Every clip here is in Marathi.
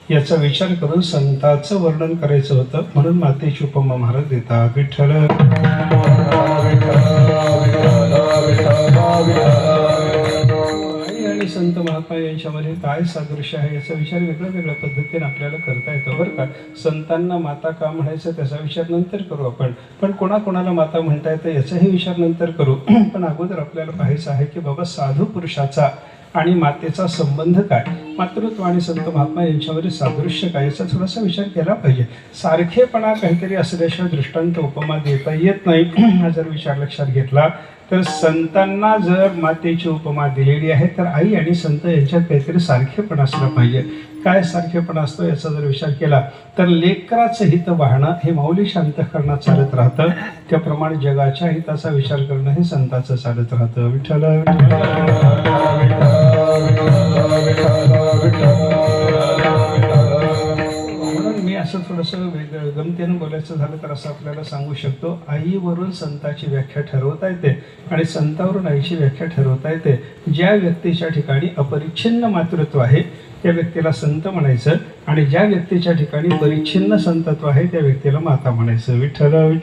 याचा विचार करून संतांचं वर्णन करायचं होतं, म्हणून मातेची उपमा महाराज देतात. विठ्ठल आई आणि संत महात्मा यांच्यामध्ये काय सादृश्य आहे याचा विचार वेगळ्या वेगळ्या पद्धतीने आपल्याला करता येतो बरं का. संतांना माता का म्हणायचं त्याचा विचार नंतर करू आपण, पण कोणाकोणाला माता म्हणता येतं याचाही विचार नंतर करू. पण अगोदर आपल्याला पाहायचं आहे की बाबा साधू पुरुषाचा आणि मातेचा संबंध काय, मातृत्व आणि संत महात्मा यांच्यामध्ये सादृश्य काय याचा थोडासा विचार केला पाहिजे. सारखेपणा काहीतरी असल्याशिवाय दृष्टांत उपमा देता येत नाही. हा जर विचार लक्षात घेतला तर संतांना जर मातेची उपमा दिलेली आहे तर आई आणि संत यांच्यात काहीतरी सारखेपणा असला पाहिजे. काय सारखेपणा असतो याचा जर विचार केला तर लेकराचं हित वाहणं हे माऊलीच्या अंतःकरणात चालत राहतं, त्याप्रमाणे जगाच्या हिताचा विचार करणं हे संतांचं चालत राहतं. विठ्ठल म्हणून मी असं थोडंसं वेगळं गमतीनं बोलायचं झालं तर असं आपल्याला सांगू शकतो, आईवरून संताची व्याख्या ठरवता येते आणि संतावरून आईची व्याख्या ठरवता येते. ज्या व्यक्तीच्या ठिकाणी अपरिच्छिन्न मातृत्व आहे त्या व्यक्तीला संत म्हणायचं आणि ज्या व्यक्तीच्या ठिकाणी परिच्छिन्न संतत्व आहे त्या व्यक्तीला माता म्हणायचं. विठ्ठल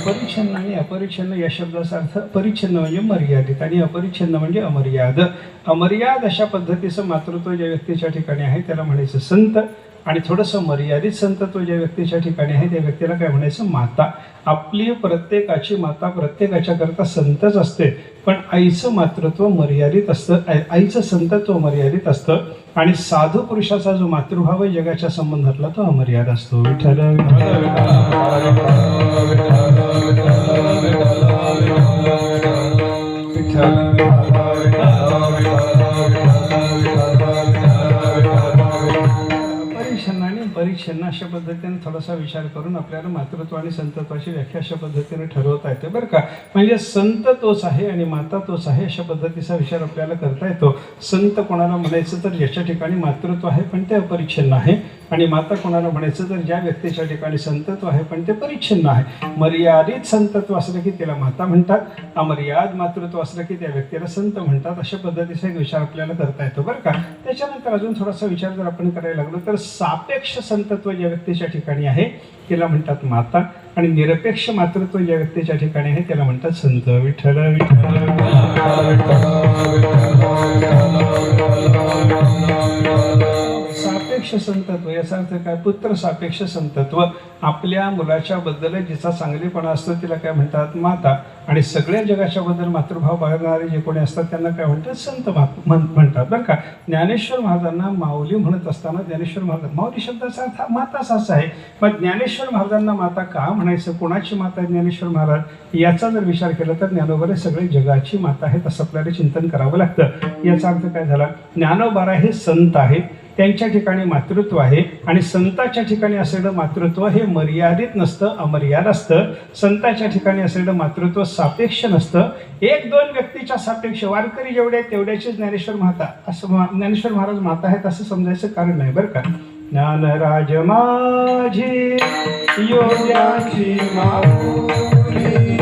परिच्छिन्न आणि अपरिच्छिन्न या शब्दाचा अर्थ परिच्छिन्न म्हणजे मर्यादित आणि अपरिच्छिन्न म्हणजे अमर्याद. अमर्याद अशा पद्धतीचं मातृत्व ज्या व्यक्तीच्या ठिकाणी आहे त्याला म्हणायचं संत आणि थोडंसं मर्यादित संतत्व ज्या व्यक्तीच्या ठिकाणी आहे त्या व्यक्तीला काय म्हणायचं माता. आपली प्रत्येकाची माता प्रत्येकाच्या करता संतच असते, पण आईचं मातृत्व मर्यादित असतं, आईचं संतत्व मर्यादित असतं आणि साधू पुरुषाचा जो मातृभाव आहे जगाच्या संबंधातला तो अमर्याद असतो. विठ्ठल परिच्छिन्न अशा पद्धतीने थोडासा विचार करून आपल्याला मातृत्व आणि संतत्वाची व्याख्या अशा पद्धतीने ठरवता येते बरं का. म्हणजे संत तोच आहे आणि माता तोच आहे अशा पद्धतीचा विचार आपल्याला करता येतो. संत कोणाला म्हणायचं तर ज्याच्या ठिकाणी मातृत्व आहे पण ते अपरिच्छिन्न आहे, आणि माता कोणाला म्हणायचं तर ज्या व्यक्तीच्या ठिकाणी संतत्व आहे पण ते परिच्छिन्न आहे. मर्यादित संतत्व असलं की त्याला माता म्हणतात, अमर्याद मातृत्व असलं की त्या व्यक्तीला संत म्हणतात. अशा पद्धतीचा एक विचार आपल्याला करता येतो बरं का. त्याच्यानंतर अजून थोडासा विचार जर आपण करायला लागलो तर सापेक्ष संतत्व ज्या व्यक्तीच्या ठिकाणी आहे त्याला म्हणतात माता आणि निरपेक्ष मातृत्व ज्या व्यक्तीच्या ठिकाणी आहे त्याला म्हणतात संत. विठ्ठल सापेक्ष संतत्व याचा अर्थ काय, पुत्र सापेक्ष संतत्व. आपल्या मुलाच्या बद्दल जिचा चांगलेपणा असतो तिला काय म्हणतात माता, आणि सगळ्या जगाच्या बद्दल मातृभाव बाळगणारे जे कोणी असतात त्यांना काय म्हणतात संत म्हणतात बरं का. ज्ञानेश्वर महाराजांना माऊली म्हणत असताना ज्ञानेश्वर महाराज माऊली शब्दाचा अर्थ माताच असा आहे, पण ज्ञानेश्वर महाराजांना माता का म्हणायचं, कोणाची माता आहे ज्ञानेश्वर महाराज याचा जर विचार केला तर ज्ञानोबारे सगळे जगाची माता आहेत असं आपल्याला चिंतन करावं लागतं. याचा अर्थ काय झाला, ज्ञानोबा हे संत आहेत, त्यांच्या ठिकाणी मातृत्व आहे आणि संताच्या ठिकाणी असलेलं मातृत्व हे मर्यादित नसतं, अमर्याद असतं. संताच्या ठिकाणी असलेलं मातृत्व सापेक्ष नसतं, एक दोन व्यक्तीच्या सापेक्ष. वारकरी जेवढे ज्ञानेश्वर माता असं ज्ञानेश्वर महाराज माता आहेत असं समजायचं कारण नाही बरं का. ज्ञानराज माझी योग्याची माऊली,